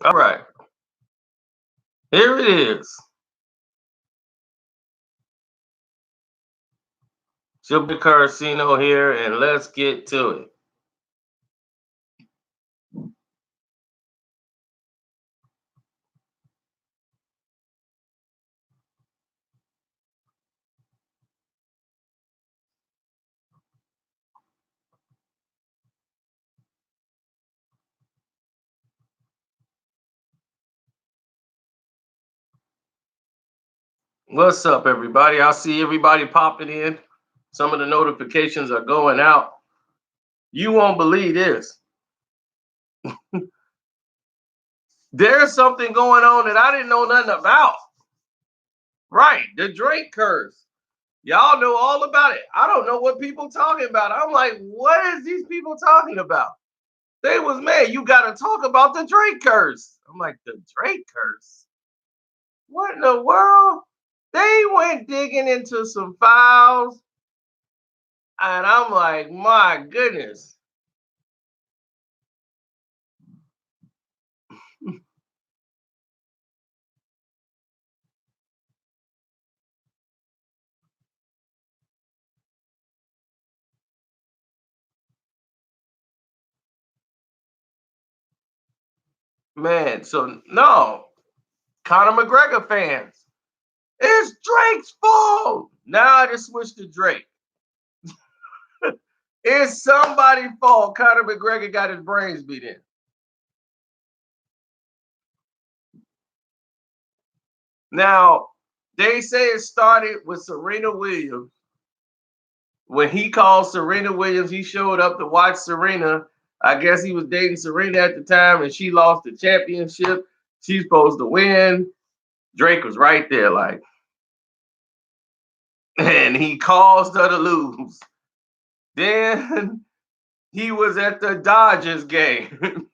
All right. Here it is. Super Casino here, and let's get to it. What's up, everybody? I see everybody popping in. Some of the notifications are going out. You won't believe this. There's something going on that I didn't know nothing about. Right, the Drake curse. Y'all know all about it. I don't know what people talking about. I'm like, what is these people talking about? They was mad. You got to talk about the Drake curse. I'm like, the Drake curse? What in the world? They went digging into some files, and I'm like, my goodness. Man, so no, Conor McGregor fans, it's Drake's fault. Now I just switched to Drake. It's somebody's fault. Conor McGregor got his brains beat in. Now, they say it started with Serena Williams. When he called Serena Williams, he showed up to watch Serena. I guess he was dating Serena at the time, and she lost the championship. She's supposed to win. Drake was right there, like, and he caused her to lose. Then he was at the Dodgers game,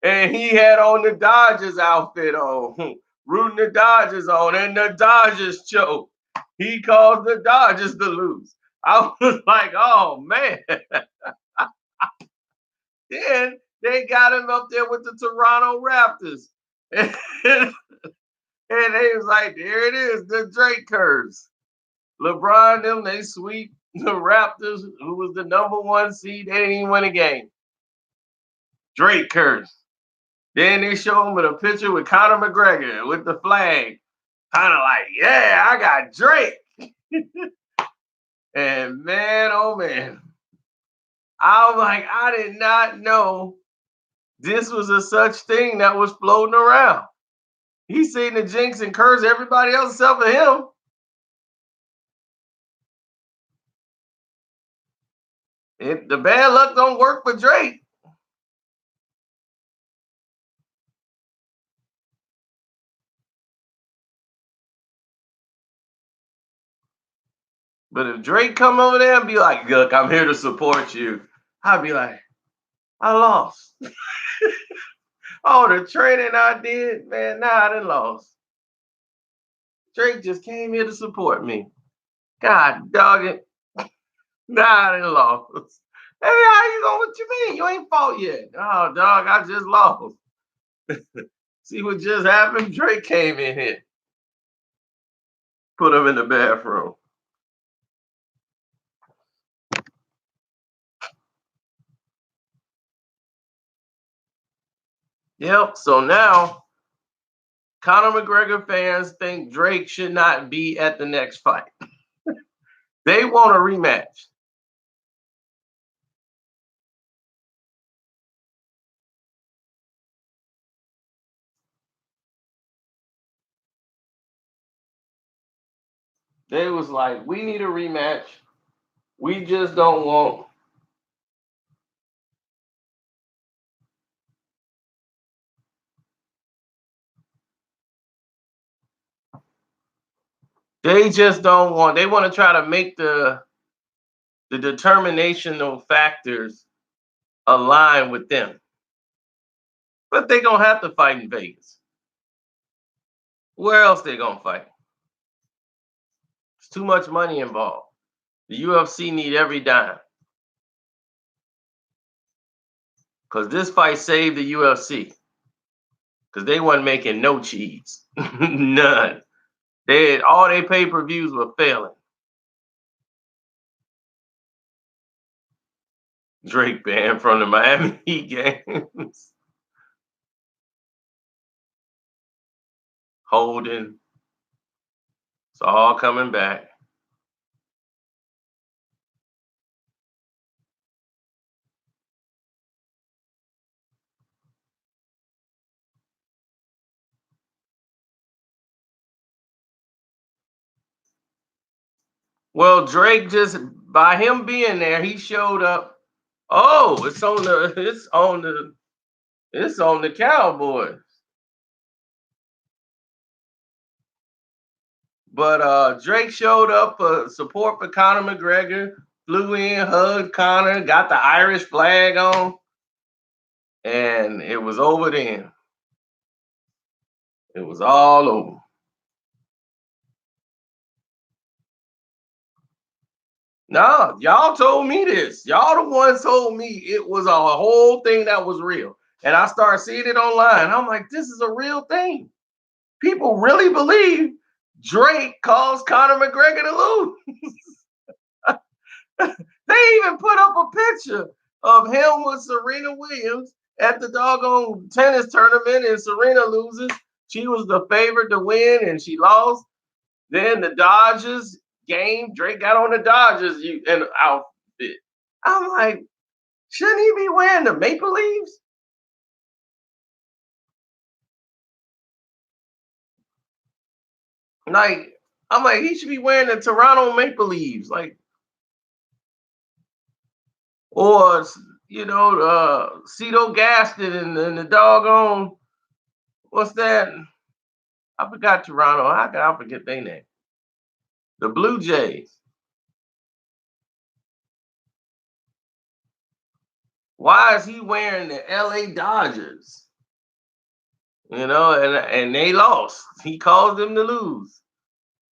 and he had on the Dodgers outfit on, rooting the Dodgers on, and the Dodgers choked. He caused the Dodgers to lose. I was like, oh man. Then they got him up there with the Toronto Raptors. And they was like, there it is, the Drake curse. LeBron, them, they sweep the Raptors, who was the number one seed. They didn't even win a game. Drake curse. Then they show him with a picture with Conor McGregor with the flag. Kind of like, yeah, I got Drake. And man, oh man. I was like, I did not know this was a such thing that was floating around. He seen the jinx and curse everybody else except for him. The bad luck don't work for Drake. But if Drake come over there and be like, look, I'm here to support you, I'd be like, I lost. Oh, the training I did, man, nah, I done lost. Drake just came here to support me. God dog it. Nah, I done lost. Hey, how you going? What you mean? You ain't fought yet. Oh, dog, I just lost. See what just happened? Drake came in here. Put him in the bathroom. Yep. So now Conor McGregor fans think Drake should not be at the next fight. They want a rematch. They was like, we need a rematch. We just don't want. They just don't want. They want to try to make the determinational factors align with them. But they gonna have to fight in Vegas. Where else they gonna fight? It's too much money involved. The UFC need every dime. Because this fight saved the UFC. because they wasn't making no cheese. None. All their pay-per-views were failing. Drake banned from the Miami Heat games. Holding. It's all coming back. Well, Drake just by him being there, he showed up. Oh, it's on the Cowboys. But Drake showed up for support for Conor McGregor, flew in, hugged Conor, got the Irish flag on, and it was over then. It was all over. No, y'all told me this. Y'all the ones told me it was a whole thing that was real. And I started seeing it online. I'm like, this is a real thing. People really believe Drake caused Conor McGregor to lose. They even put up a picture of him with Serena Williams at the doggone tennis tournament, and Serena loses. She was the favorite to win, and she lost. Then the Dodgers game, Drake got on the Dodgers outfit. I'm like, shouldn't he be wearing the Maple Leaves? Like, I'm like, he should be wearing the Toronto Maple Leaves, like, or Cito Gaston and the doggone, what's that? I forgot Toronto. I forget their name? The Blue Jays. Why is he wearing the LA Dodgers? And they lost. He caused them to lose.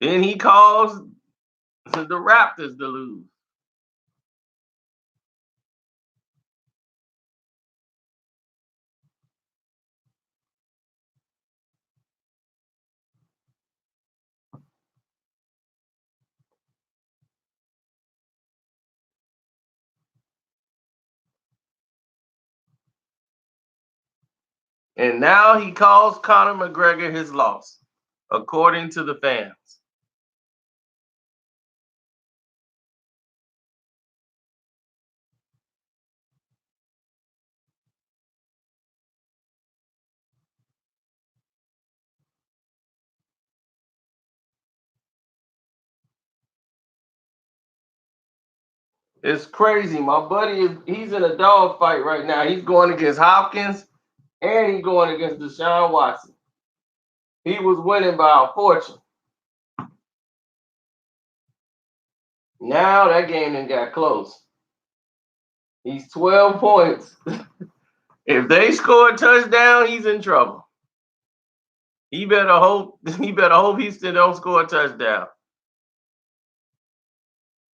Then he caused the Raptors to lose. And now he calls Conor McGregor his loss, according to the fans. It's crazy. My buddy, he's in a dog fight right now. He's going against Hopkins and he's going against Deshaun Watson. He was winning by a fortune. Now that game done got close. He's 12 points. If they score a touchdown, he's in trouble. He better hope Houston don't score a touchdown.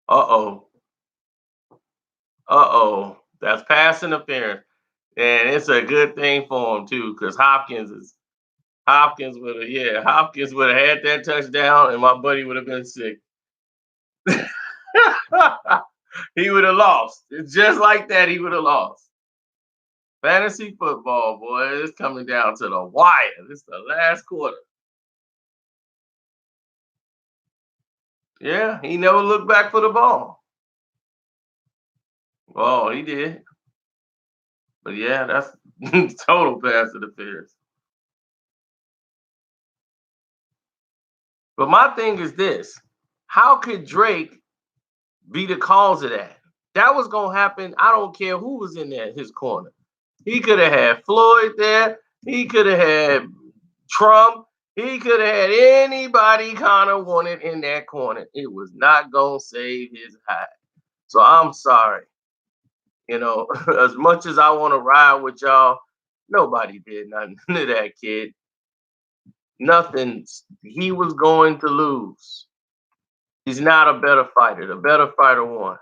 Uh-oh. That's pass interference. And it's a good thing for him too, because Hopkins would have had that touchdown and my buddy would have been sick. He would have lost. It's just like that, he would have lost. Fantasy football, boy, it's coming down to the wire. This is the last quarter. Yeah, he never looked back for the ball. Oh, he did. But yeah, that's total pass interference. But my thing is this: how could Drake be the cause of that? That was gonna happen. I don't care who was in there, his corner. He could have had Floyd there. He could have had Trump. He could have had anybody Conor wanted in that corner. It was not gonna save his hide. So I'm sorry. As much as I want to ride with y'all, nobody did nothing to that kid. Nothing. He was going to lose. He's not a better fighter. The better fighter won.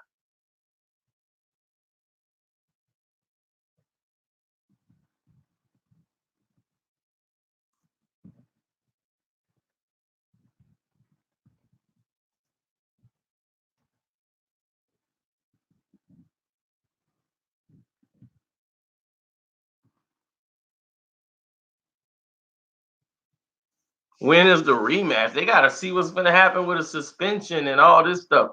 When is the rematch? They got to see what's going to happen with a suspension and all this stuff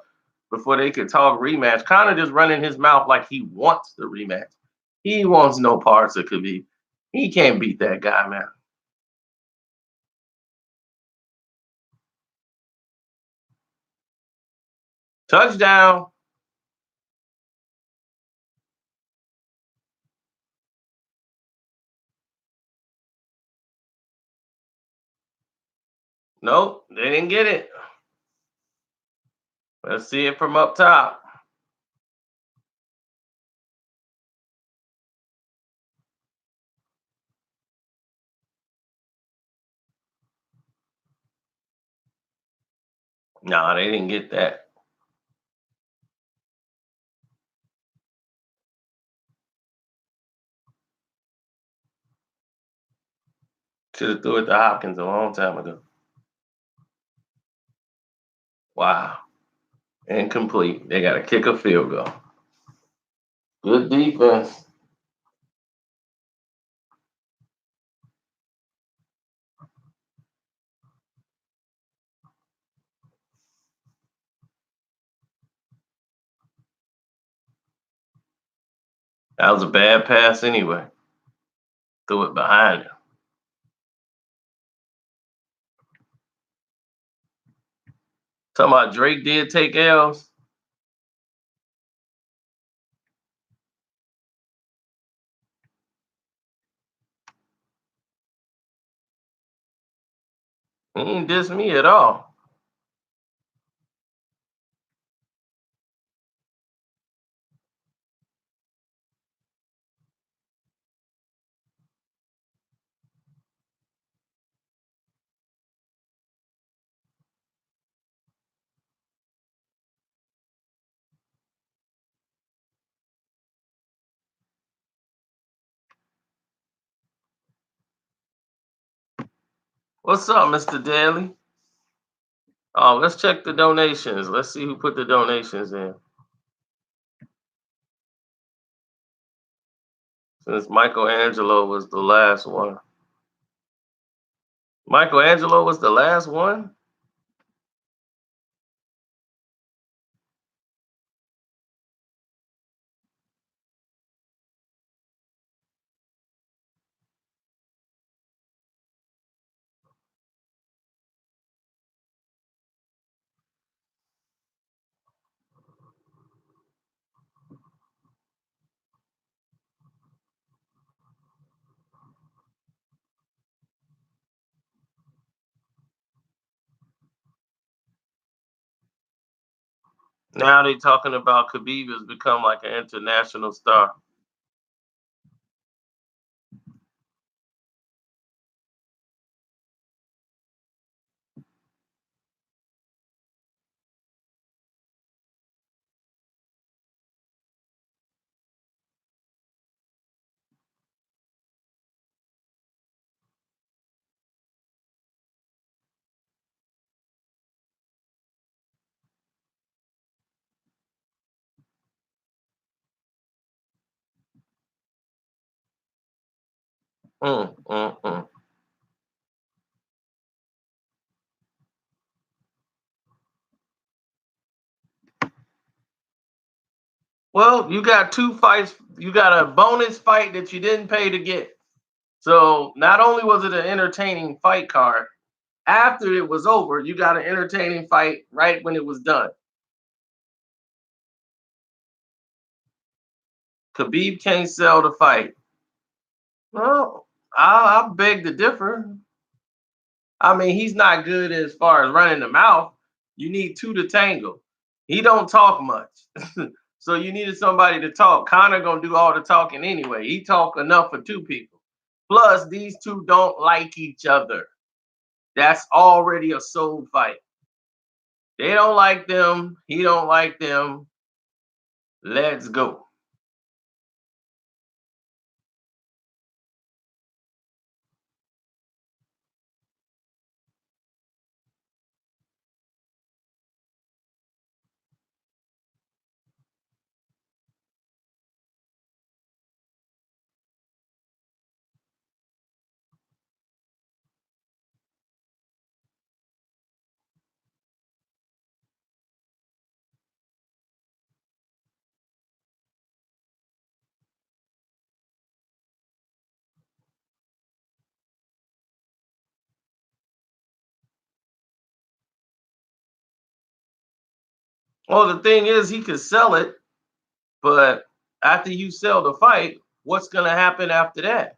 before they could talk rematch. Conor just running his mouth like he wants the rematch. He wants no parts of Khabib. He can't beat that guy, man. Touchdown. Nope, they didn't get it. Let's see it from up top. No, they didn't get that. Should have threw it to Hopkins a long time ago. Wow. Incomplete. They got to kick a field goal. Good defense. That was a bad pass anyway. Threw it behind him. Talking about Drake did take L's. He ain't diss me at all. What's up, Mr. Daly? Oh, let's check the donations. Let's see who put the donations in. Since Michelangelo was the last one. Michelangelo was the last one? Now they talking about Khabib has become like an international star. Mm, mm, mm. Well, you got two fights. You got a bonus fight that you didn't pay to get. So not only was it an entertaining fight card, after it was over, you got an entertaining fight right when it was done. Khabib can't sell the fight. Well, I beg to differ. I mean, he's not good as far as running the mouth. You need two to tangle. He don't talk much. So you needed somebody to talk. Conor gonna do all the talking anyway. He talk enough for two people. Plus, these two don't like each other. That's already a soul fight. They don't like them. He don't like them. Let's go. Well, the thing is, he could sell it, but after you sell the fight, what's going to happen after that?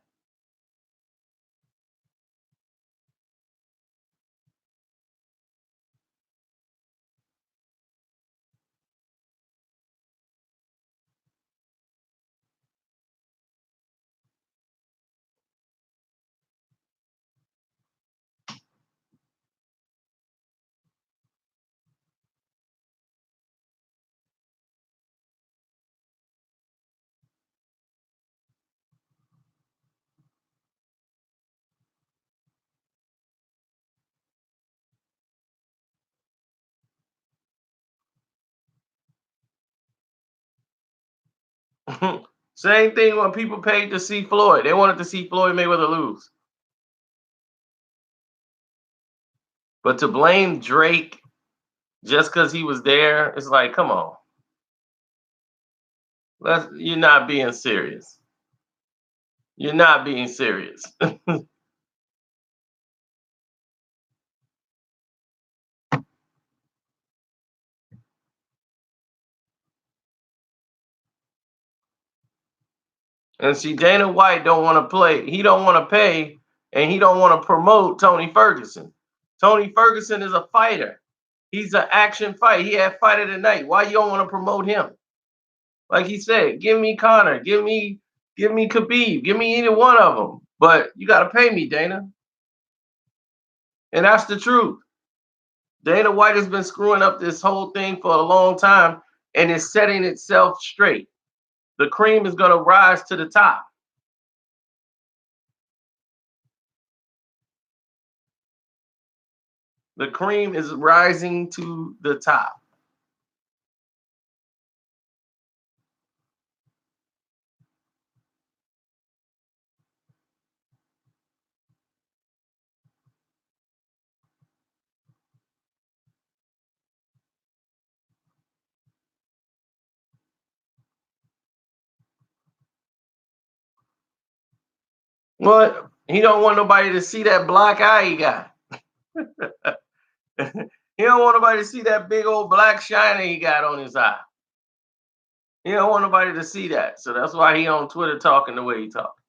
Same thing when people paid to see Floyd. They wanted to see Floyd Mayweather lose. But to blame Drake just because he was there, it's like, come on. You're not being serious. You're not being serious. And see, Dana White don't want to play. He don't want to pay, and he don't want to promote Tony Ferguson. Tony Ferguson is a fighter. He's an action fight. He had fight of the night. Why you don't want to promote him? Like he said, give me Conor, give me Khabib, give me either one of them. But you got to pay me, Dana. And that's the truth. Dana White has been screwing up this whole thing for a long time, and it's setting itself straight. The cream is going to rise to the top. The cream is rising to the top. Well, he don't want nobody to see that black eye he got. He don't want nobody to see that big old black shiner he got on his eye. He don't want nobody to see that. So that's why he on Twitter talking the way he talks.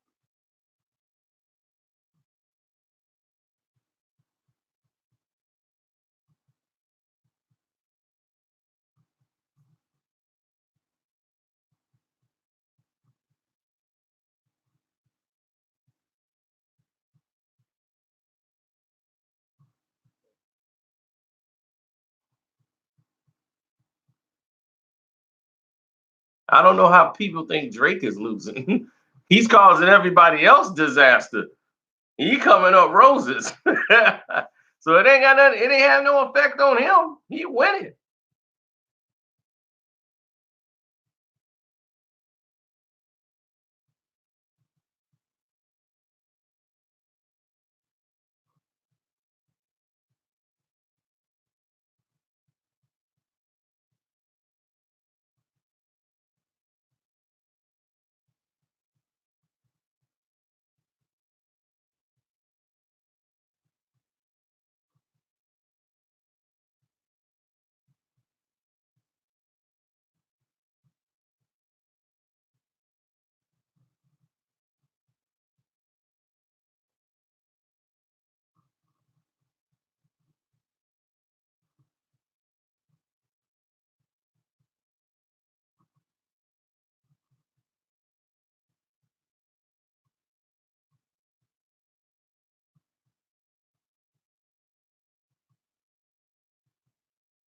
I don't know how people think Drake is losing. He's causing everybody else disaster. He coming up roses. So it ain't got nothing, it ain't have no effect on him. He winning.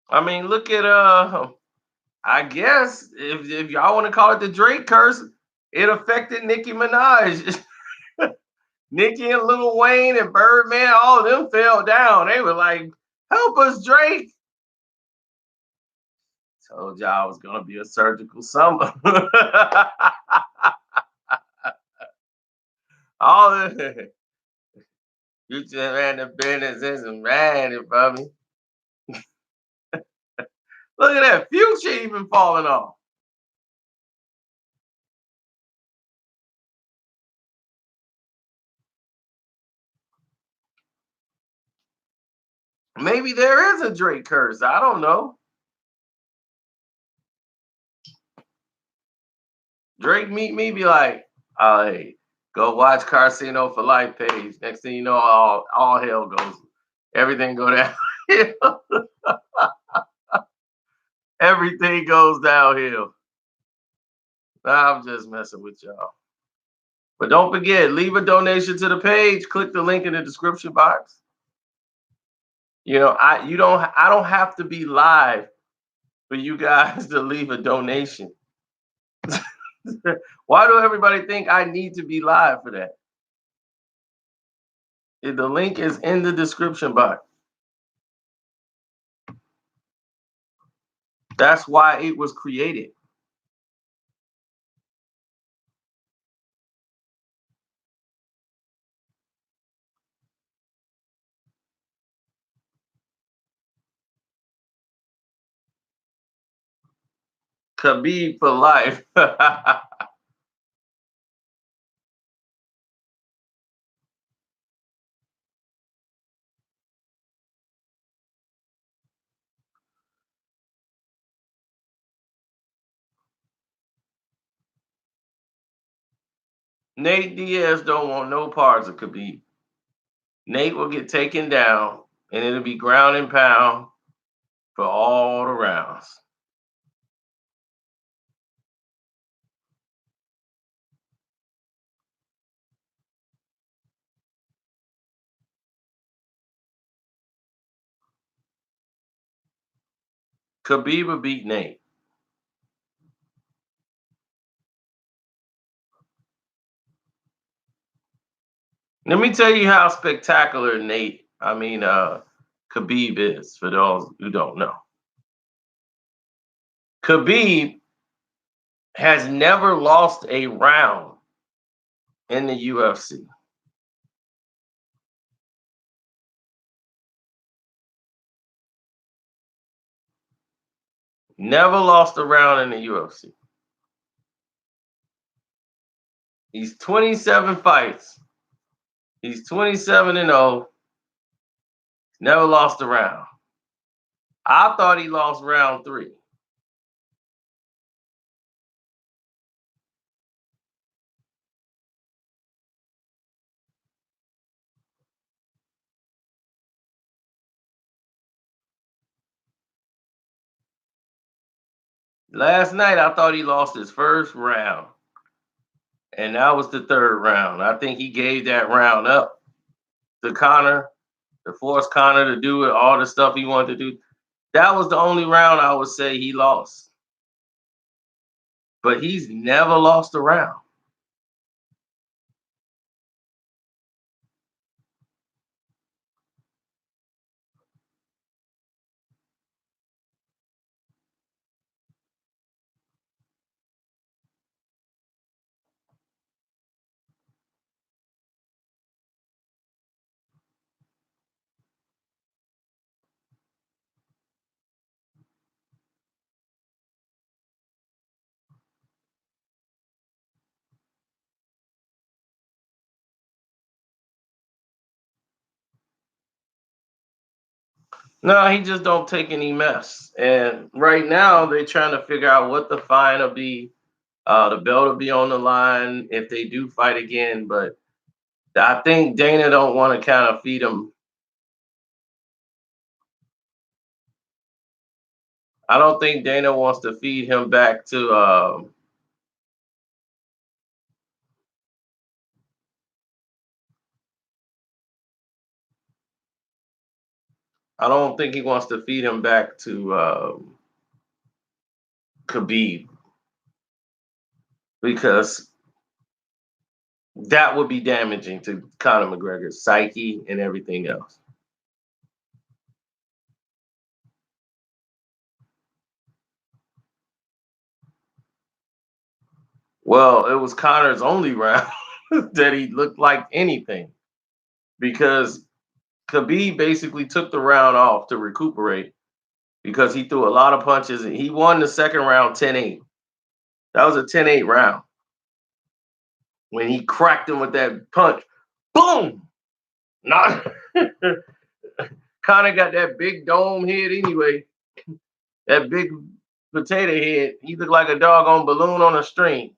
I mean, look at I guess if y'all want to call it the Drake curse, it affected Nicki Minaj. Nicki and Lil Wayne and Birdman, all of them fell down. They were like, help us, Drake. Told y'all it was gonna be a surgical summer. all the you just ran the business and ran it for me. Look at that future even falling off. Maybe there is a Drake curse. I don't know. Drake meet me, be like, oh, hey, go watch Casino for Life page. Next thing you know, all hell goes, everything go down. Everything goes downhill. Nah, I'm just messing with y'all. But don't forget, leave a donation to the page. Click the link in the description box. You know, I don't have to be live for you guys to leave a donation. Why do everybody think I need to be live for that? The link is in the description box. That's why it was created. Khabib for life. Nate Diaz don't want no parts of Khabib. Nate will get taken down, and it'll be ground and pound for all the rounds. Khabib will beat Nate. Let me tell you how spectacular Khabib is, for those who don't know. Khabib has never lost a round in the UFC. Never lost a round in the UFC. He's 27 fights. He's 27-0. Never lost a round. I thought he lost round 3. Last night, I thought he lost his first round. And that was the 3rd round. I think he gave that round up to Conor, to force Conor to do it, all the stuff he wanted to do. That was the only round I would say he lost. But he's never lost a round. No, he just don't take any mess. And right now, they're trying to figure out what the fine will be. The belt will be on the line if they do fight again. But I think Dana don't want to kind of feed him. I don't think Dana wants to feed him back to. I don't think he wants to feed him back to Khabib, because that would be damaging to Conor McGregor's psyche and everything else. Well, it was Conor's only round that he looked like anything, because Khabib basically took the round off to recuperate because he threw a lot of punches and he won the second round 10-8. That was a 10-8 round. When he cracked him with that punch, boom! Not Conor got that big dome head anyway. That big potato head. He looked like a doggone balloon on a string.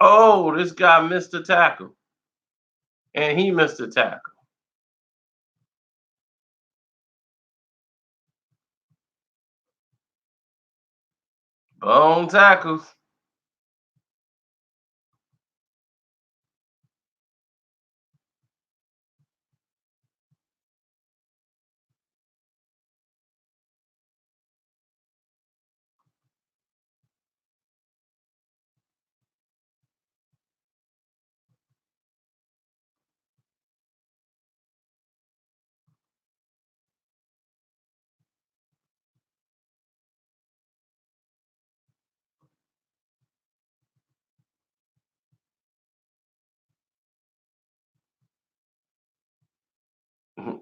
Oh, this guy missed the tackle, and he missed the tackle. Bone tackles.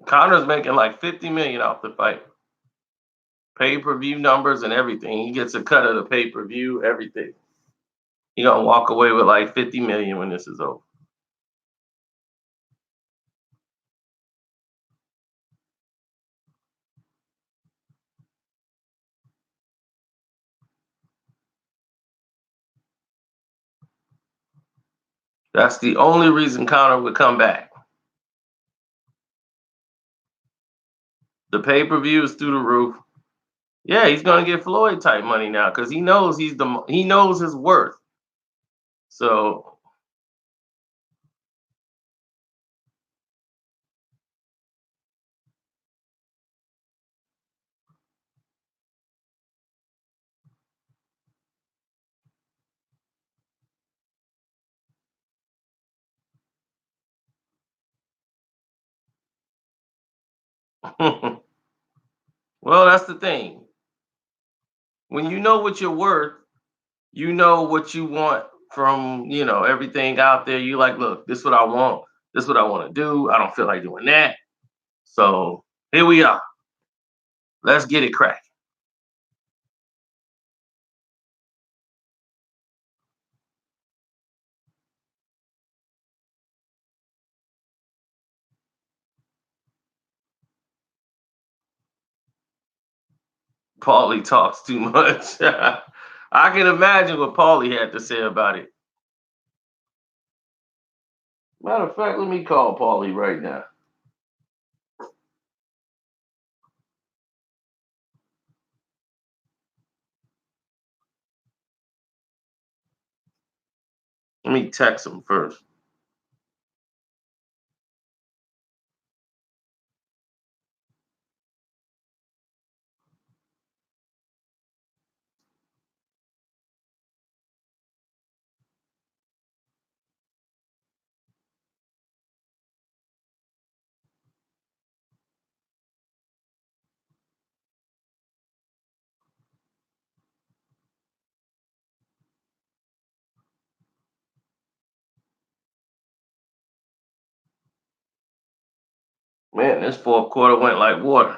Connor's making like 50 million off the fight. Pay-per-view numbers and everything. He gets a cut of the pay-per-view, everything. He gonna walk away with like 50 million when this is over. That's the only reason Conor would come back. The pay-per-view is through the roof. Yeah, he's gonna get Floyd type money now because he knows he knows his worth. So well, that's the thing. When you know what you're worth, you know what you want from everything out there. You like, look, this is what I want. This is what I want to do. I don't feel like doing that. So here we are. Let's get it cracking. Paulie talks too much. I can imagine what Paulie had to say about it. Matter of fact, let me call Paulie right now. Let me text him first. Man, this fourth quarter went like water.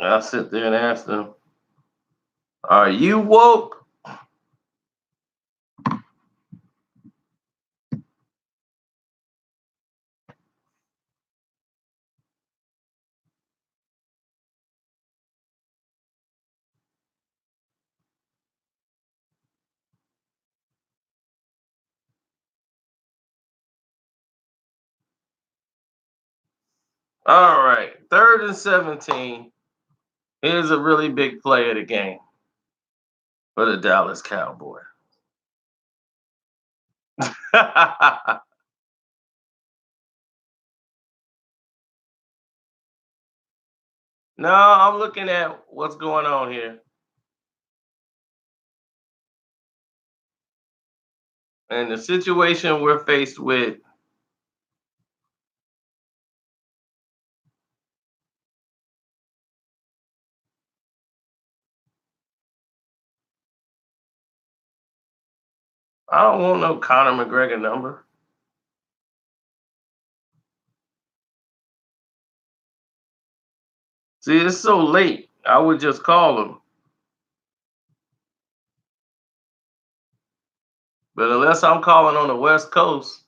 I'll sit there and ask them, are you woke? All right, 3rd and 17. Here's a really big play of the game for the Dallas Cowboys. No, I'm looking at what's going on here. And the situation we're faced with I don't want no Conor McGregor number. See, it's so late. I would just call him. But unless I'm calling on the West Coast,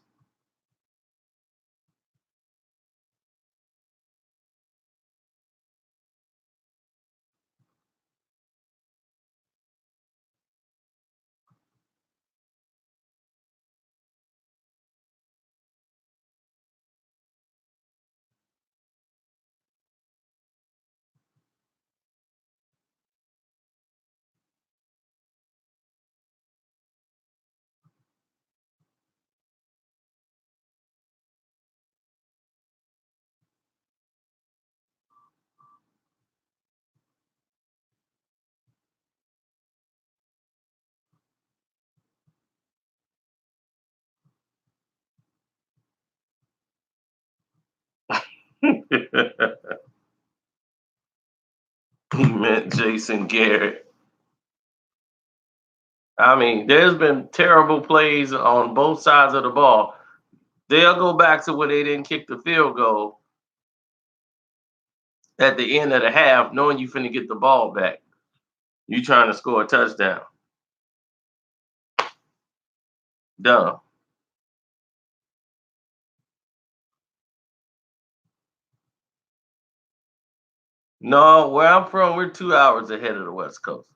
he meant Jason Garrett. I mean, there's been terrible plays on both sides of the ball. They'll go back to where they didn't kick the field goal at the end of the half, knowing you finna get the ball back. You trying to score a touchdown. Dumb. No, where I'm from, we're 2 hours ahead of the West Coast.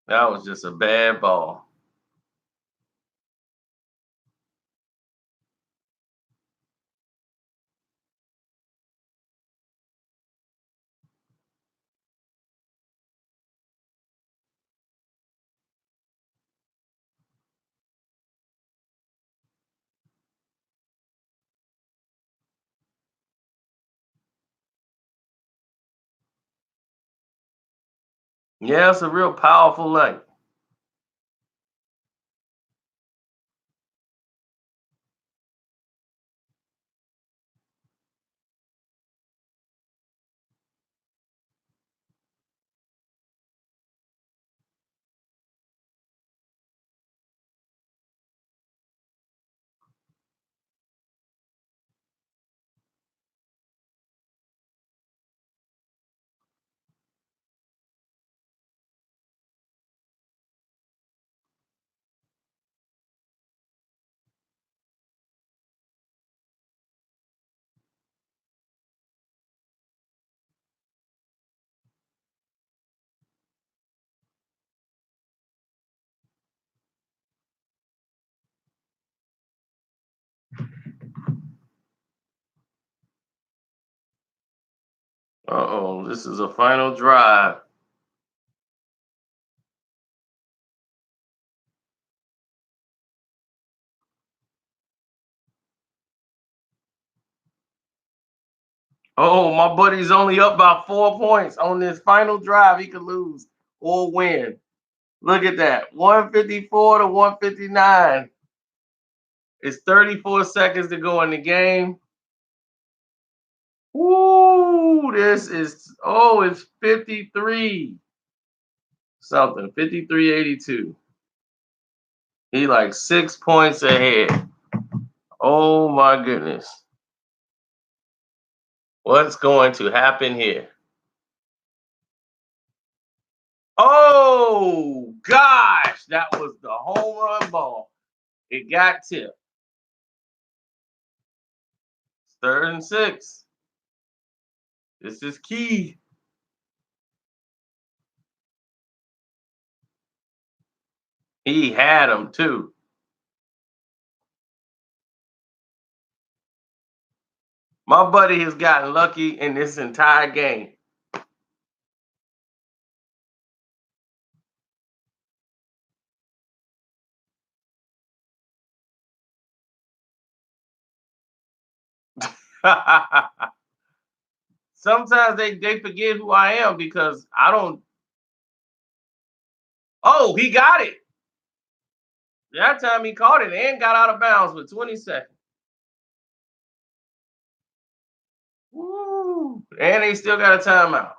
That was just a bad ball. Yeah, it's a real powerful night. Uh-oh, this is a final drive. Oh, my buddy's only up by 4 points on this final drive. He could lose or win. Look at that. 154 to 159. It's 34 seconds to go in the game. Woo! It's 53 something, 53-82. He like 6 points ahead. Oh my goodness. What's going to happen here? Oh gosh, that was the home run ball. It got tipped. 3rd and 6. This is key. He had him too. My buddy has gotten lucky in this entire game. Sometimes they forget who I am because I don't. Oh, he got it. That time he caught it and got out of bounds with 20 seconds. Woo. And they still got a timeout.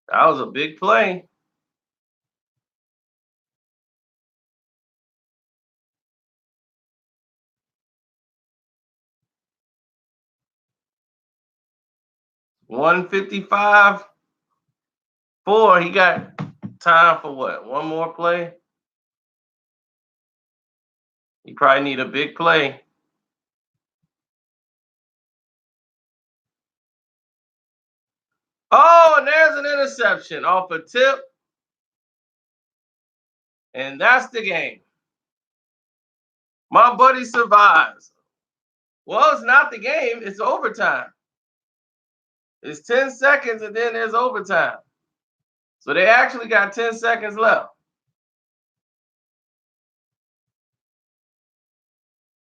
That was a big play. $155. 4. He got time for what? One more play? He probably need a big play. Oh, and there's an interception off a tip. And that's the game. My buddy survives. Well, it's not the game. It's overtime. It's 10 seconds and then there's overtime. So they actually got 10 seconds left.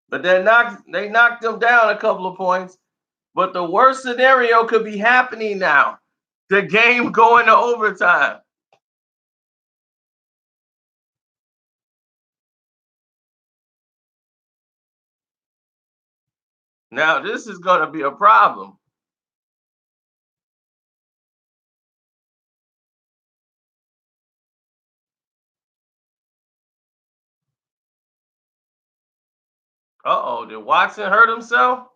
But they knocked them down a couple of points. But the worst scenario could be happening now. The game going to overtime. Now, this is going to be a problem. Uh-oh, did Watson hurt himself?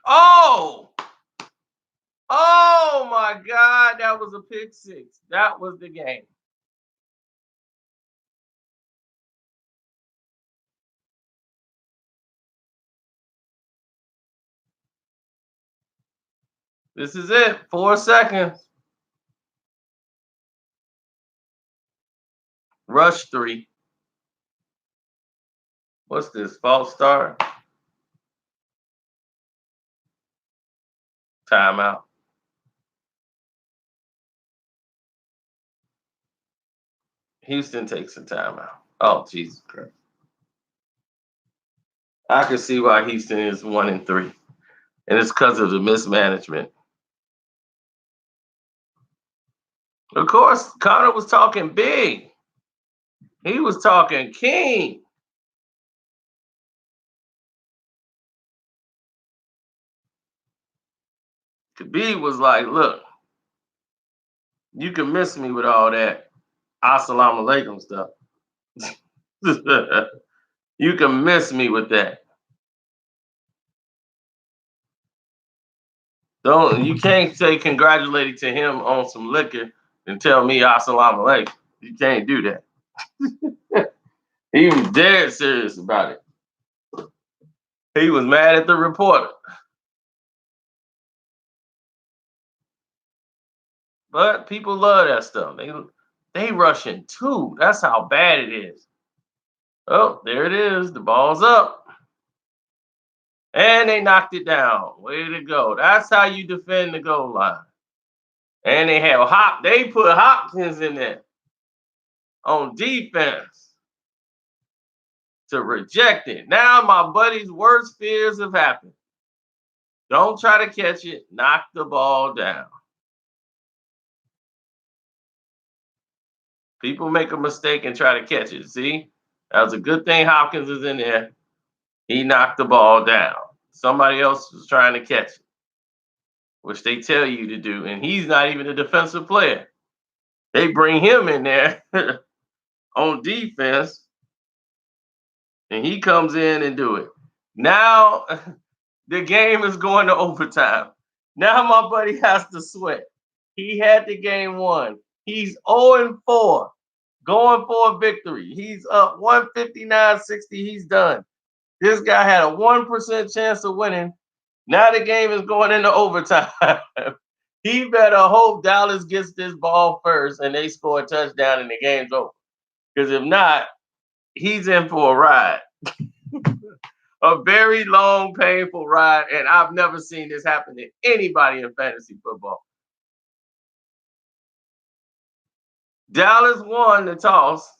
Oh! Oh my God, that was a pick six. That was the game. This is it. 4 seconds. Rush 3. What's this? False start? Timeout. Houston takes a timeout. Oh, Jesus Christ. I can see why Houston is 1-3. And it's because of the mismanagement. Of course, Conor was talking big. He was talking king. Khabib was like, look, you can miss me with all that assalamu alaikum stuff. You can miss me with that. You can't say congratulating to him on some liquor and tell me assalamu alaikum. You can't do that. He was dead serious about it. He was mad at the reporter. But people love that stuff. They rushing too. That's how bad it is. Oh, there it is. The ball's up. And they knocked it down. Way to go. That's how you defend the goal line. And they put Hopkins in there on defense to reject it. Now my buddy's worst fears have happened. Don't try to catch it. Knock the ball down. People make a mistake and try to catch it. See? That was a good thing Hopkins is in there. He knocked the ball down. Somebody else was trying to catch it, which they tell you to do. And he's not even a defensive player. They bring him in there on defense, and he comes in and do it. Now the game is going to overtime. Now my buddy has to sweat. He had the game won. He's 0-4, going for a victory. He's up 159-60. He's done. This guy had a 1% chance of winning. Now the game is going into overtime. He better hope Dallas gets this ball first and they score a touchdown and the game's over. Because if not, he's in for a ride. a very long, painful ride, and I've never seen this happen to anybody in fantasy football. Dallas won the toss,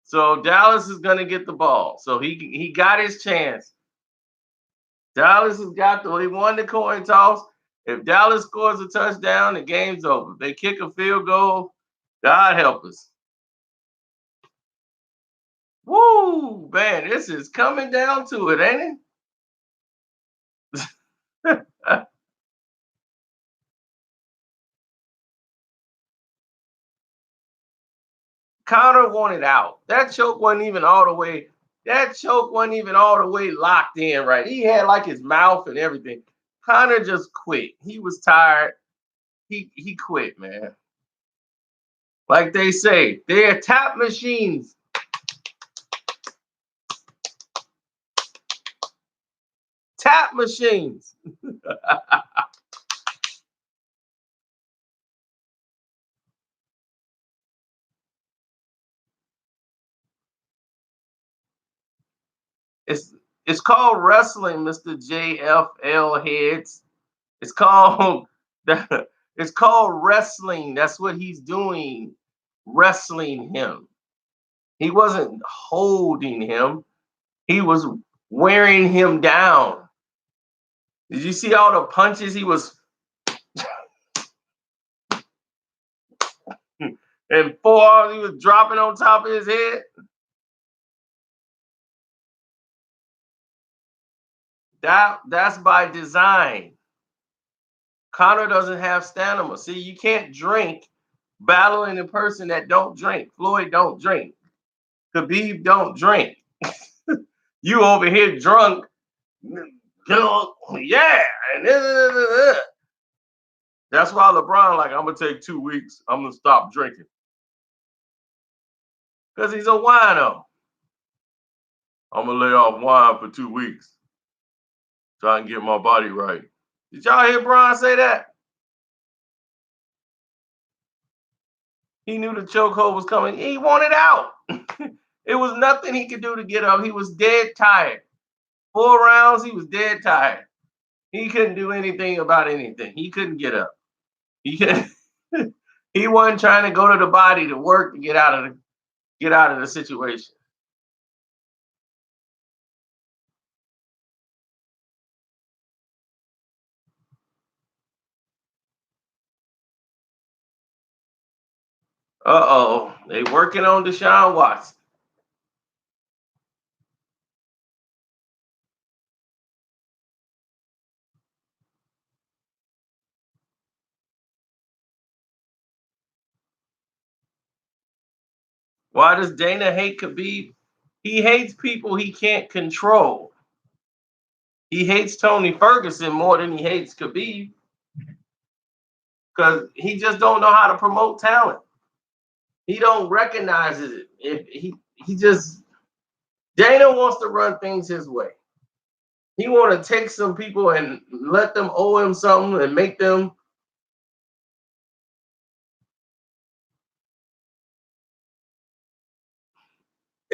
so Dallas is going to get the ball. So he got his chance. Dallas has got he won the coin toss. If Dallas scores a touchdown, the game's over. If they kick a field goal, God help us. Woo, man, this is coming down to it, ain't it? Conor wanted out. That choke wasn't even all the way. That choke wasn't even all the way locked in right. He had like his mouth and everything. Conor just quit. He was tired. He quit, man. Like they say, they're tap machines. Tap machines. It's it's called wrestling, Mr. JFL heads. It's called it's called wrestling. That's what he's doing. Wrestling him. He wasn't holding him. He was wearing him down. Did you see all the punches he was and forearms he was dropping on top of his head? That's by design. Conor doesn't have stamina. See, you can't drink battling a person that don't drink. Floyd don't drink. Khabib don't drink. You over here drunk. Yeah. That's why LeBron like, I'm gonna take 2 weeks. I'm gonna stop drinking. Because he's a wino. I'm gonna lay off wine for 2 weeks. Try and get my body right. Did y'all hear Bron say that? He knew the chokehold was coming. He wanted out. It was nothing he could do to get up. He was dead tired. 4 rounds, he was dead tired. He couldn't do anything about anything. He couldn't get up. He couldn't. He wasn't trying to go to the body to work to get out of the situation. Uh-oh. They working on Deshaun Watson. Why does Dana hate Khabib? He hates people he can't control. He hates Tony Ferguson more than he hates Khabib because he just don't know how to promote talent. He don't recognize it. If he just Dana wants to run things his way. He want to take some people and let them owe him something and make them.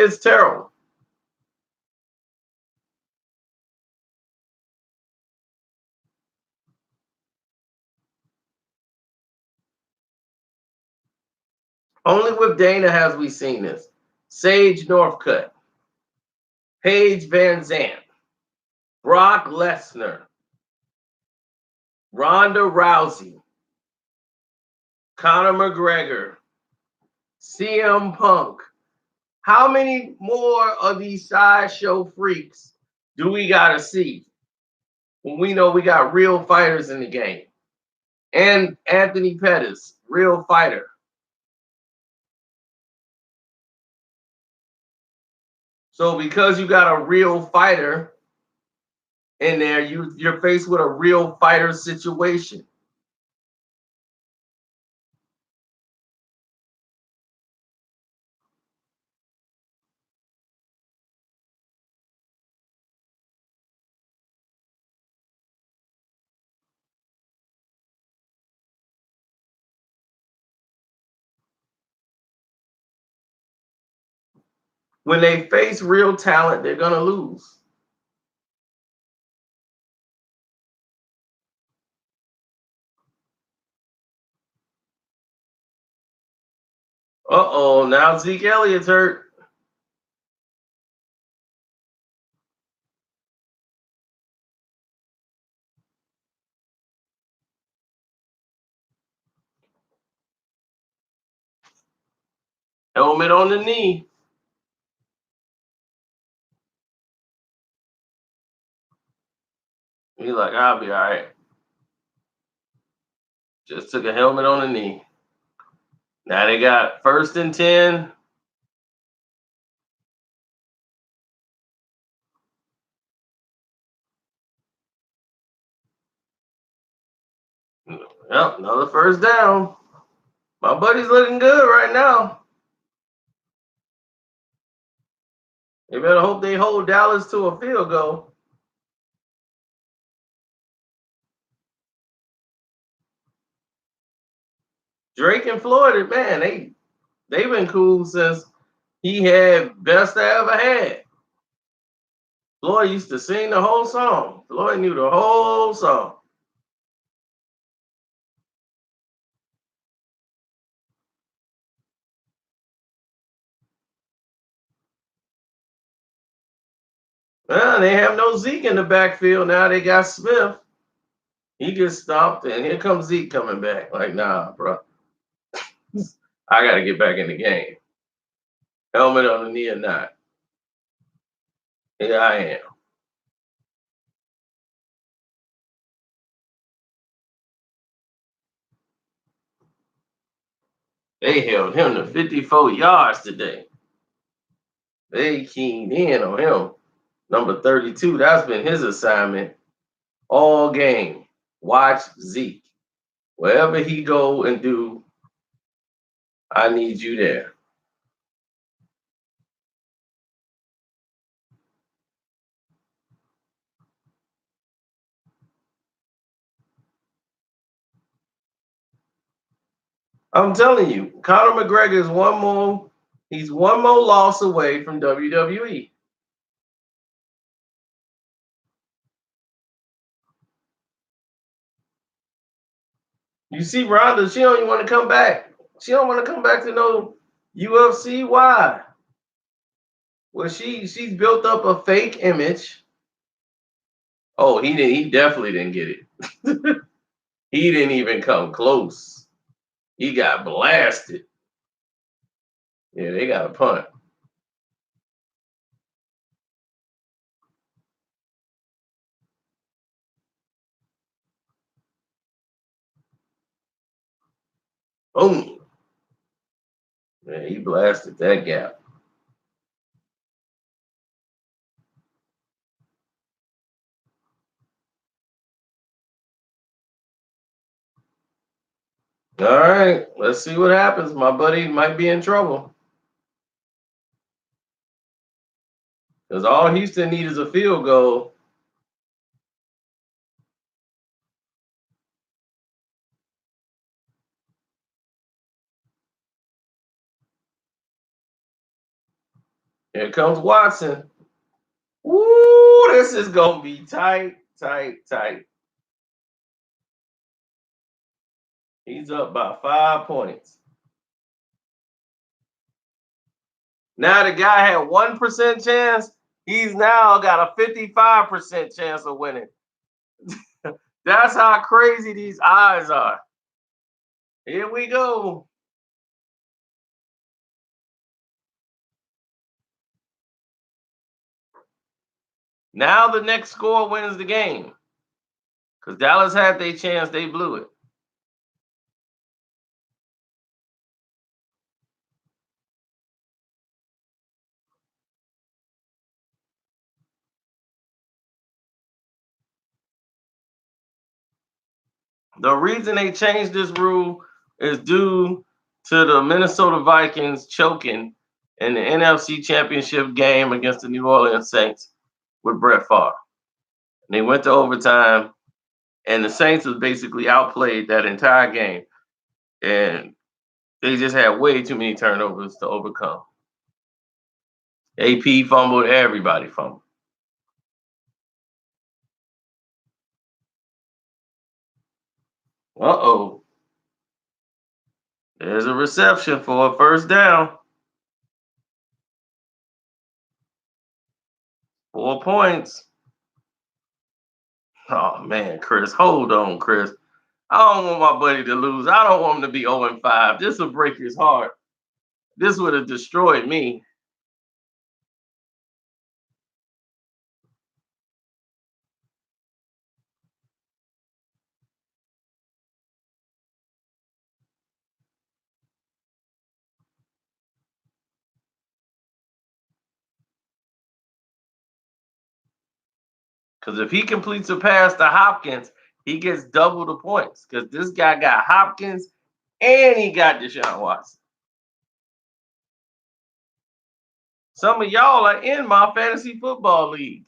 It's terrible. Only with Dana has we seen this. Sage Northcutt, Paige Van Zandt, Brock Lesnar, Ronda Rousey, Conor McGregor, CM Punk. How many more of these sideshow freaks do we got to see when we know we got real fighters in the game? And Anthony Pettis, real fighter. So because you got a real fighter in there, you're faced with a real fighter situation. When they face real talent, they're gonna lose. Uh-oh, now Zeke Elliott's hurt. Helmet on the knee. He's like, I'll be all right. Just took a helmet on the knee. Now they got 1st and 10. Yep, another 1st down. My buddy's looking good right now. They better hope they hold Dallas to a field goal. Drake and Floyd, man, they've been cool since he had Best I Ever Had. Floyd used to sing the whole song. Floyd knew the whole song. Well, they have no Zeke in the backfield now. They got Smith. He gets stopped, and here comes Zeke coming back. Like, nah, bro. I got to get back in the game. Helmet on the knee or not. Here I am. They held him to 54 yards today. They keyed in on him. Number 32, that's been his assignment all game. Watch Zeke. Wherever he go and do, I need you there. I'm telling you, Conor McGregor is he's one more loss away from WWE. You see Ronda, she don't even want to come back. She don't want to come back to no UFC. Why? Well, she's built up a fake image. Oh, he definitely didn't get it. He didn't even come close. He got blasted. Yeah, they got a punt. Boom. Yeah, he blasted that gap. All right, let's see what happens. My buddy might be in trouble. Because all Houston needs is a field goal. Here comes Watson. Woo, this is going to be tight, tight, tight. He's up by 5 points. Now the guy had 1% chance. He's now got a 55% chance of winning. That's how crazy these odds are. Here we go. Now the next score wins the game. Because Dallas had their chance, they blew it. The reason they changed this rule is due to the Minnesota Vikings choking in the NFC Championship game against the New Orleans Saints with Brett Favre. And they went to overtime, and the Saints was basically outplayed that entire game. And they just had way too many turnovers to overcome. AP fumbled, everybody fumbled. Uh-oh. There's a reception for a first down. 4 points. Oh man, Chris, hold on, Chris. I don't want my buddy to lose. I don't want him to be 0-5. This will break his heart. This would have destroyed me. Because if he completes a pass to Hopkins, he gets double the points. Because this guy got Hopkins and he got Deshaun Watson. Some of y'all are in my fantasy football league.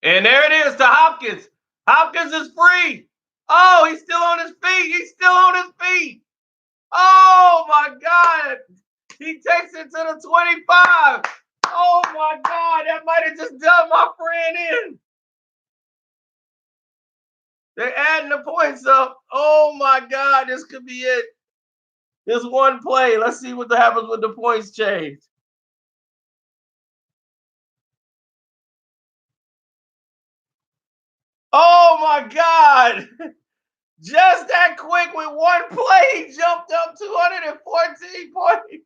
And there it is to Hopkins. Hopkins is free. Oh, he's still on his feet. He's still on his feet. Oh my God. He takes it to the 25. Oh my God. That might have just done my friend in. They're adding the points up. Oh my God. This could be it. This one play. Let's see what happens with the points change. Oh my God. Just that quick with one play, he jumped up 214 points.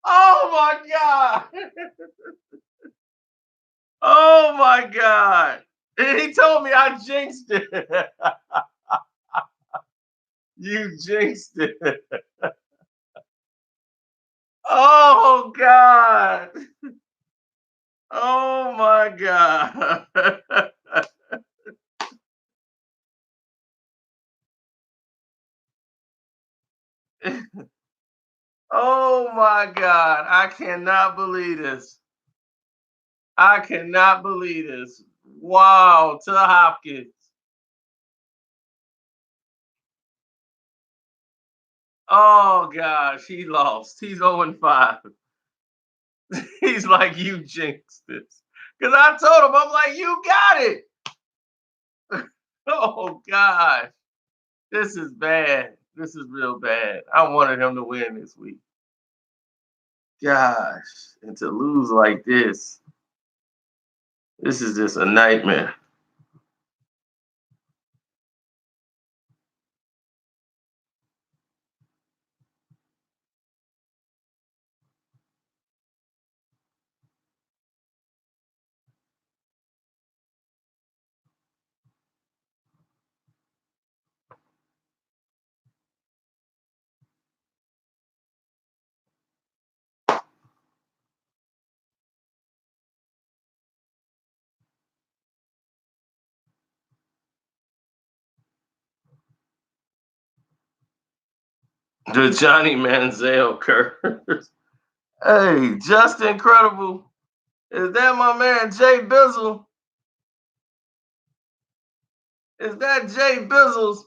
Oh my God. Oh my God. And he told me I jinxed it. You jinxed it. Oh God. Oh my God. Oh my God. I cannot believe this. I cannot believe this. Wow. To Hopkins. Oh gosh, he lost. He's 0-5. He's like, you jinxed this. Because I told him, I'm like, you got it. Oh gosh. This is bad. This is real bad. I wanted him to win this week. Gosh. And to lose like this is just a nightmare. The Johnny Manziel curse. Hey, just incredible. Is that my man Jay Bizzle? Is that Jay Bizzles?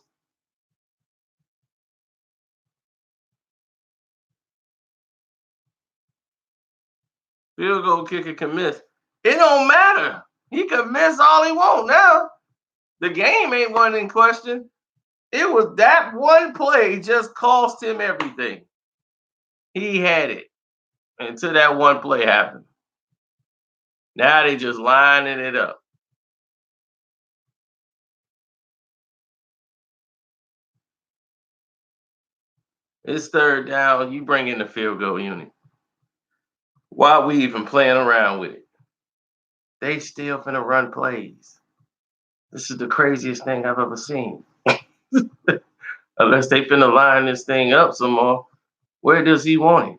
Field goal kicker can miss. It don't matter. He can miss all he want now. The game ain't one in question. It was that one play just cost him everything. He had it until that one play happened. Now they just lining it up. It's third down. You bring in the field goal unit. Why are we even playing around with it? They still finna run plays. This is the craziest thing I've ever seen. Unless they finna line this thing up some more. Where does he want it?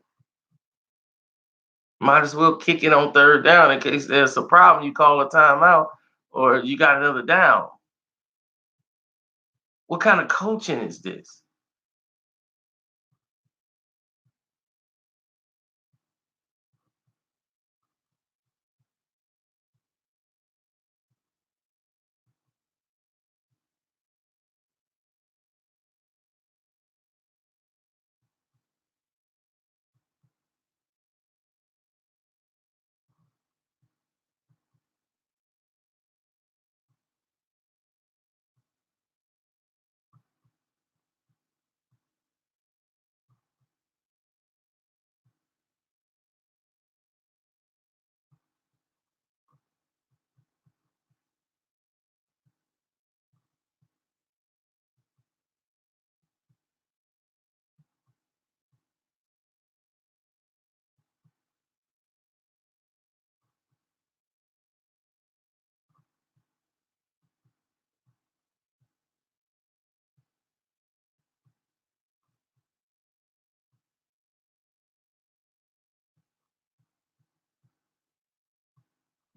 Might as well kick it on third down in case there's a problem. You call a timeout or you got another down. What kind of coaching is this?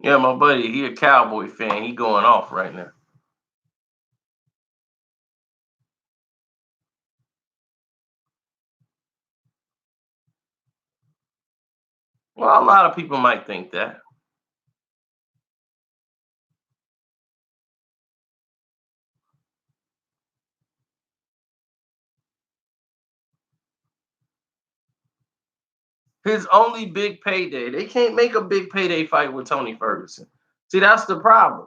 Yeah, my buddy, he a Cowboy fan. He going off right now. Well, a lot of people might think that. His only big payday. They can't make a big payday fight with Tony Ferguson. See, that's the problem.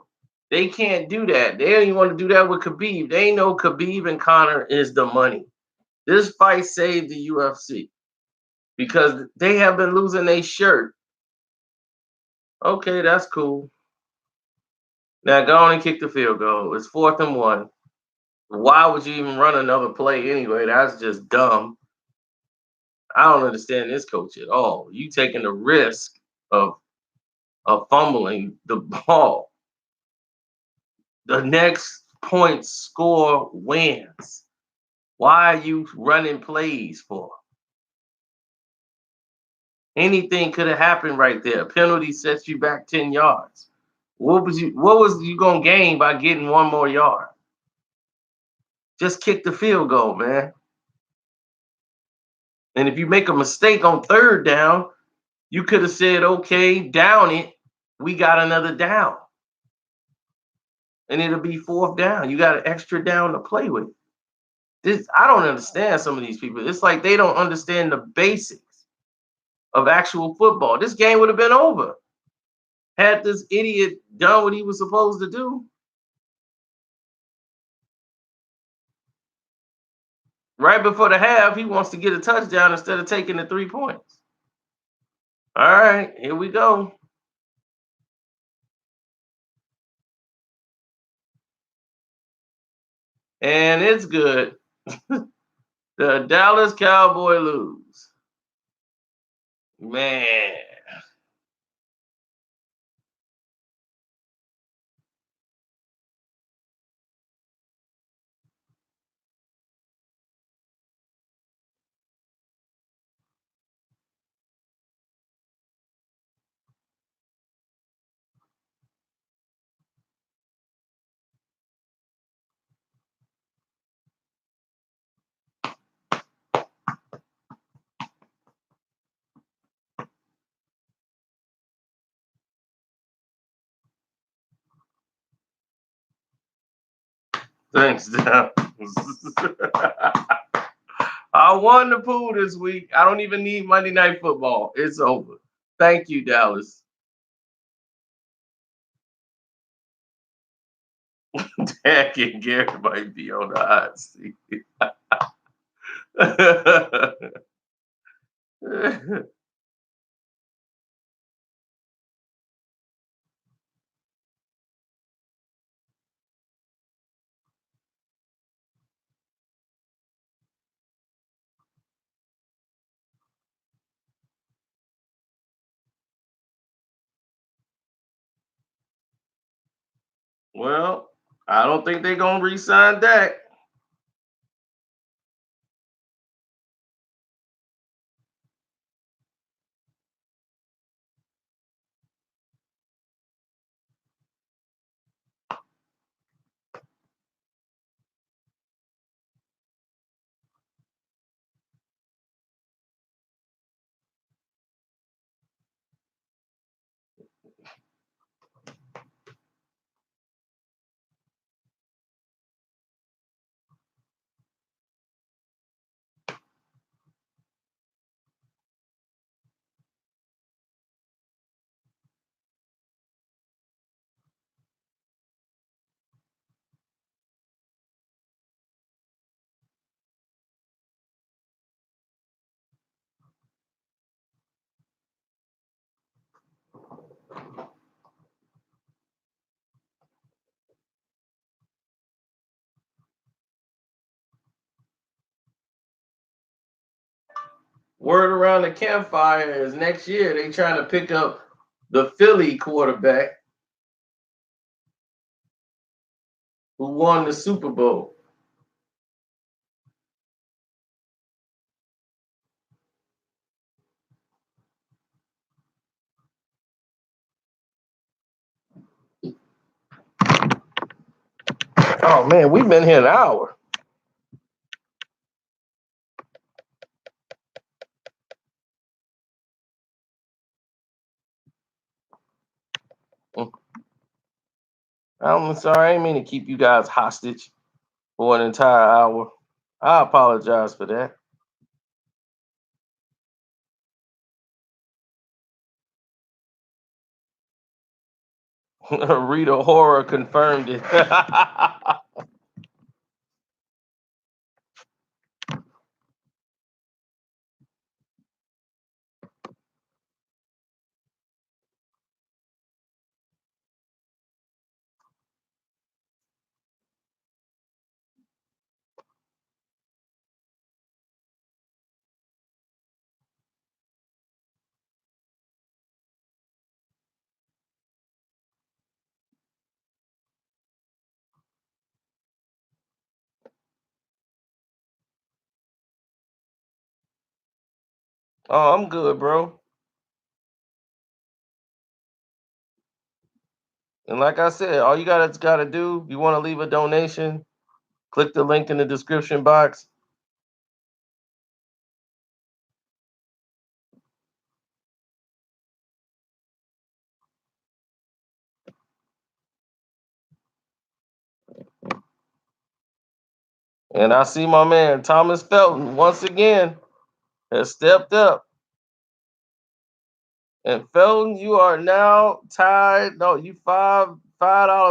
They can't do that. They don't even want to do that with Khabib. They know Khabib and Conor is the money. This fight saved the UFC because they have been losing their shirt. Okay, that's cool. Now go on and kick the field goal. It's 4th and 1. Why would you even run another play anyway? That's just dumb. I don't understand this coach at all. You taking the risk of fumbling the ball. The next point score wins. Why are you running plays for? Anything could have happened right there. A penalty sets you back 10 yards. What was you gonna gain by getting one more yard? Just kick the field goal, man. And if you make a mistake on 3rd down, you could have said, okay, down it. We got another down. And it'll be 4th down. You got an extra down to play with. I don't understand some of these people. It's like they don't understand the basics of actual football. This game would have been over had this idiot done what he was supposed to do. Right before the half, he wants to get a touchdown instead of taking the 3 points. All right, here we go. And it's good. The Dallas Cowboy lose. Man. Thanks, Dallas. I won the pool this week. I don't even need Monday Night Football. It's over. Thank you, Dallas. Dak and Gary might be on the hot seat. Well, I don't think they're gonna re-sign Dak. Word around the campfire is next year they trying to pick up the Philly quarterback who won the Super Bowl. Oh man, we've been here an hour. I'm sorry, I didn't mean to keep you guys hostage for an entire hour. I apologize for that. Rita Horror confirmed it. Oh, I'm good, bro. And like I said, all you gotta do, you want to leave a donation, click the link in the description box. And I see my man Thomas Felton once again has stepped up. And Felton, you are now tied. No, you $5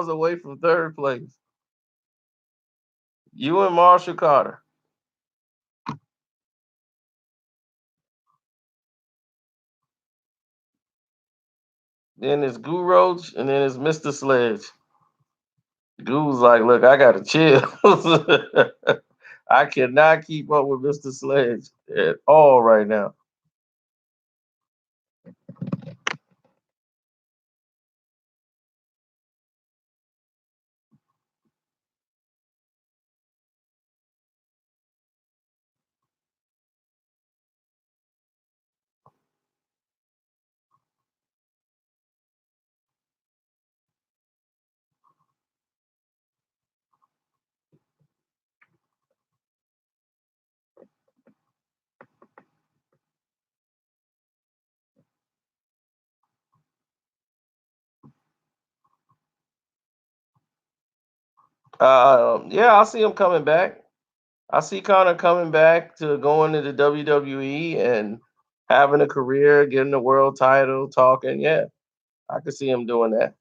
away from third place. You and Marshall Carter. Then it's Goo Roach, and then it's Mr. Sledge. Goo's like, look, I gotta chill. I cannot keep up with Mr. Sledge at all right now. Yeah, I see him coming back. I see Conor coming back to going to the WWE and having a career, getting the world title, talking. Yeah, I could see him doing that.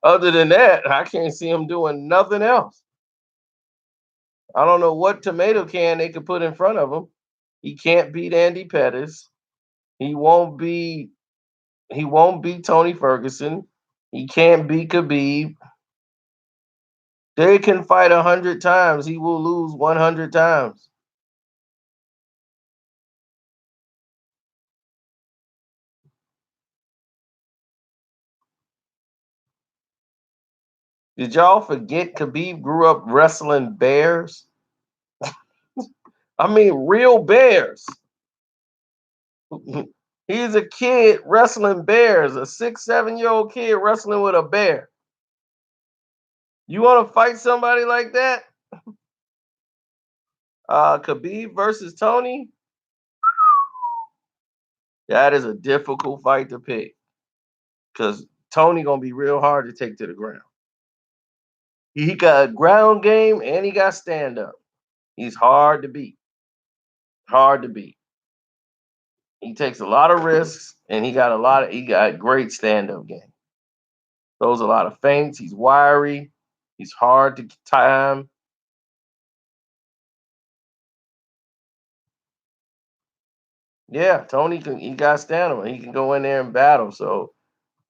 Other than that, I can't see him doing nothing else. I don't know what tomato can they could put in front of him. He can't beat Andy Pettis. He won't be. He won't beat Tony Ferguson. He can't beat Khabib. They can fight 100 times. He will lose 100 times. Did y'all forget Khabib grew up wrestling bears? I mean, real bears. He's a kid wrestling bears, a 6, 7 year old kid wrestling with a bear. You want to fight somebody like that? Khabib versus Tony? That is a difficult fight to pick because Tony gonna be real hard to take to the ground. He got a ground game and he got stand up. He's hard to beat. Hard to beat. He takes a lot of risks and he got great stand up game. Throws a lot of feints. He's wiry. He's hard to time. Yeah, he got stamina. He can go in there and battle. So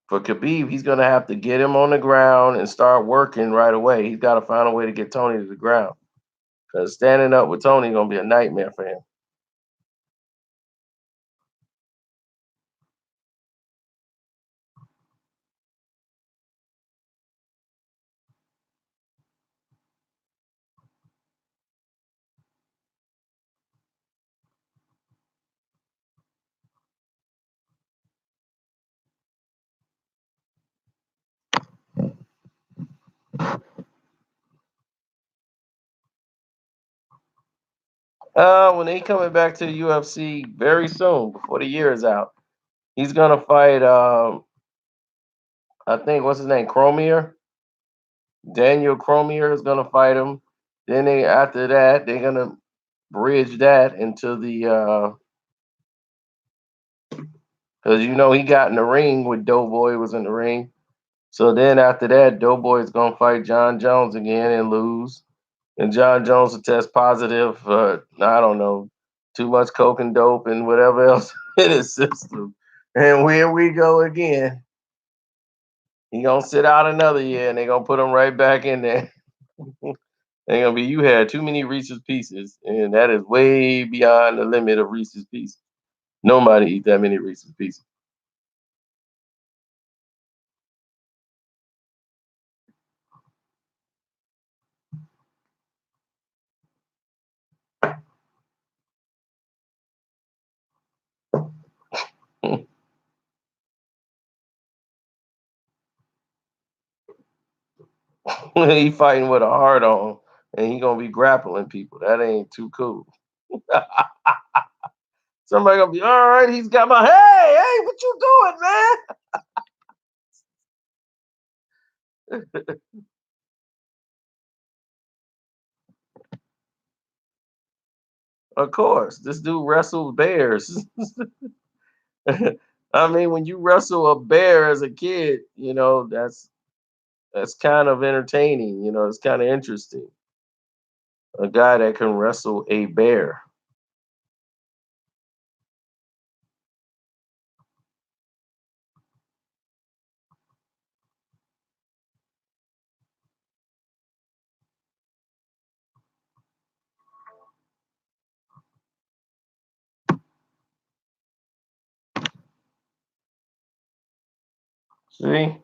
for Khabib, he's gonna have to get him on the ground and start working right away. He's got to find a way to get Tony to the ground because standing up with Tony is gonna be a nightmare for him. When he coming back to the UFC very soon, before the year is out, he's gonna fight. I think what's his name, Cormier. Daniel Cormier is gonna fight him. Then after that they're gonna bridge that into the because he got in the ring with Doughboy was in the ring. So then after that, Doughboy is gonna fight John Jones again and lose. And John Jones will test positive for I don't know, too much coke and dope and whatever else in his system. And here we go again. He gonna sit out another year and they gonna put him right back in there. They're gonna be you had too many Reese's pieces, and that is way beyond the limit of Reese's pieces. Nobody eat that many Reese's pieces. He fighting with a heart on, and he gonna be grappling people. That ain't too cool. Somebody gonna be all right. He's got my hey, what you doing, man? Of course, this dude wrestles bears. I mean, when you wrestle a bear as a kid, that's kind of entertaining. It's kind of interesting. A guy that can wrestle a bear. See,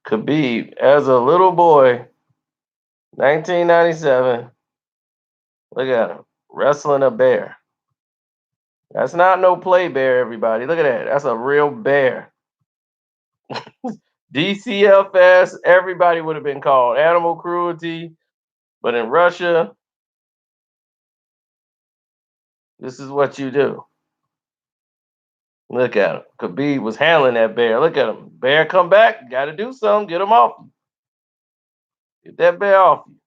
Khabib as a little boy, 1997. Look at him wrestling a bear. That's not no play bear, everybody. Look at that. That's a real bear. DCFS, everybody would have been called animal cruelty. But in Russia, this is what you do. Look at him. Khabib was handling that bear. Look at him. Bear come back. Got to do something. Get him off you. Get that bear off you.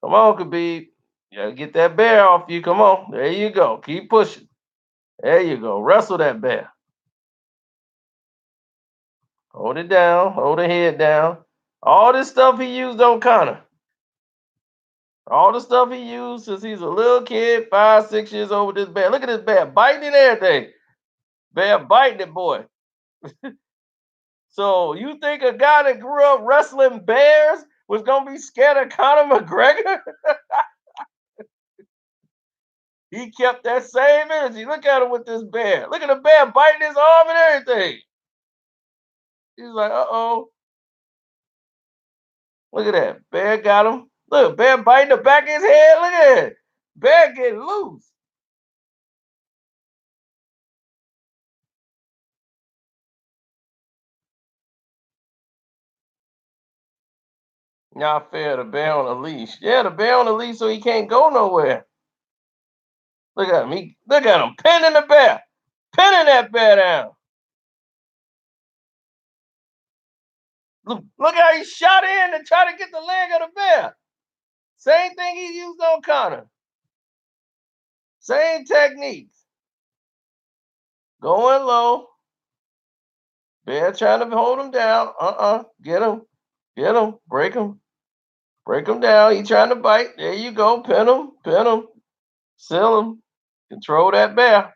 Come on, Khabib. You got to get that bear off you. Come on. There you go. Keep pushing. There you go. Wrestle that bear. Hold it down. Hold the head down. All this stuff he used on Conor. All the stuff he used since he's a little kid, 5, 6 years old with this bear. Look at this bear biting and everything. Bear biting it, boy. So you think a guy that grew up wrestling bears was gonna be scared of Conor McGregor? He kept that same energy. Look at him with this bear. Look at the bear biting his arm and everything. He's like, uh-oh. Look at that. Bear got him. Look, bear biting the back of his head. Look at it. Bear getting loose. Not fair. The bear on a leash. Yeah, the bear on a leash so he can't go nowhere. Look at him. Look at him pinning the bear. Pinning that bear down. Look how he shot in to try to get the leg of the bear. Same thing he used on Conor. Same techniques. Going low. Bear trying to hold him down. Get him. Get him. Break him. Break him down. He trying to bite. There you go. Pin him. Pin him. Seal him. Control that bear.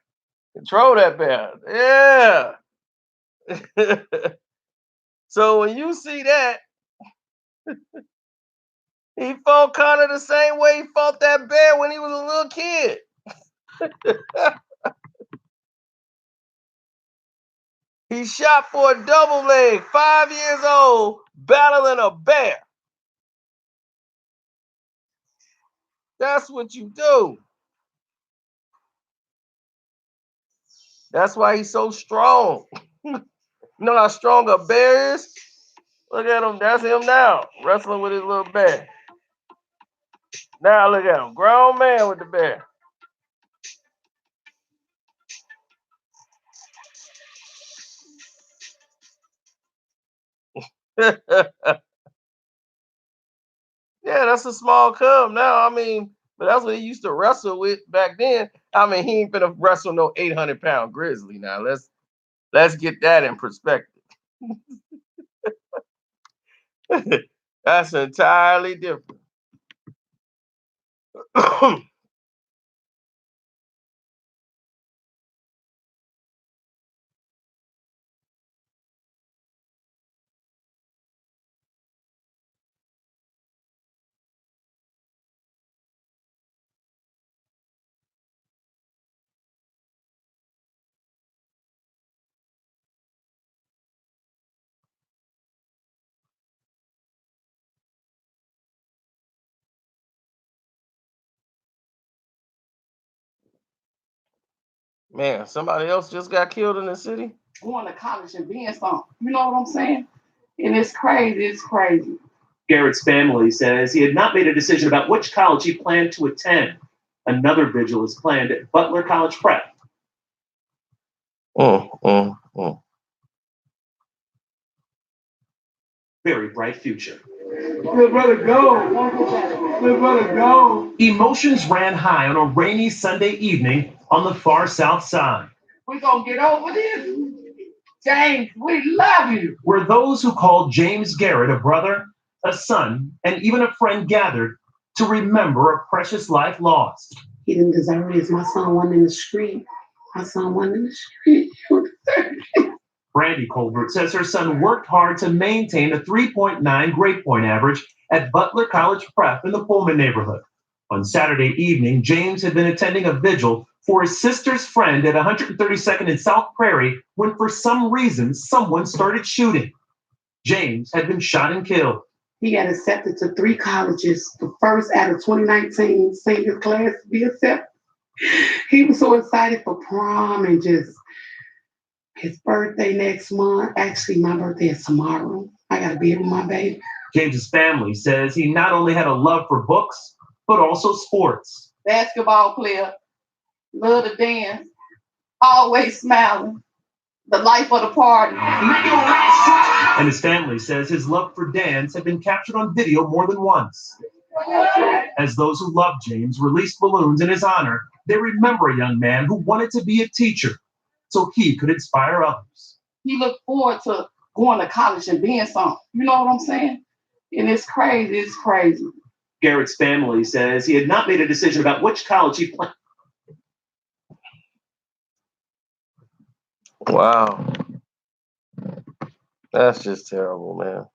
Control that bear. Yeah. So when you see that, he fought Conor the same way he fought that bear when he was a little kid. He shot for a double leg, 5 years old, battling a bear. That's what you do. That's why he's so strong. You know how strong a bear is? Look at him. That's him now, wrestling with his little bear. Now look at him, grown man with the bear. Yeah, that's a small cub now. I mean, but that's what he used to wrestle with back then. I mean, he ain't gonna wrestle no 800-pound grizzly. Now let's get that in perspective. That's entirely different. Man, somebody else just got killed in the city. Going to college and being something. You know what I'm saying? And it's crazy. It's crazy. Garrett's family says he had not made a decision about which college he planned to attend. Another vigil is planned at Butler College Prep. Very bright future. Good brother, go. Good brother, go. Emotions ran high on a rainy Sunday evening on the far south side. We're going to get over this. James, we love you. Where those who called James Garrett a brother, a son, and even a friend gathered to remember a precious life lost. He didn't deserve it. My son wasn't in the street. My son wasn't in the street. Brandy Colbert says her son worked hard to maintain a 3.9 grade point average at Butler College Prep in the Pullman neighborhood. On Saturday evening, James had been attending a vigil for his sister's friend at 132nd and South Prairie when, for some reason, someone started shooting. James had been shot and killed. He got accepted to 3 colleges, the first out of 2019 senior class to be accepted. He was so excited for prom and just his birthday next month. Actually, my birthday is tomorrow. I got to be with my baby. James's family says he not only had a love for books, but also sports. Basketball player, love to dance, always smiling, the life of the party. And his family says his love for dance had been captured on video more than once. As those who loved James released balloons in his honor, they remember a young man who wanted to be a teacher so he could inspire others. He looked forward to going to college and being something. You know what I'm saying? And it's crazy. It's crazy. Garrett's family says he had not made a decision about which college he planned. Wow. That's just terrible, man.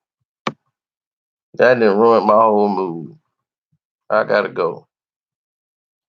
That didn't ruin my whole mood. I gotta go.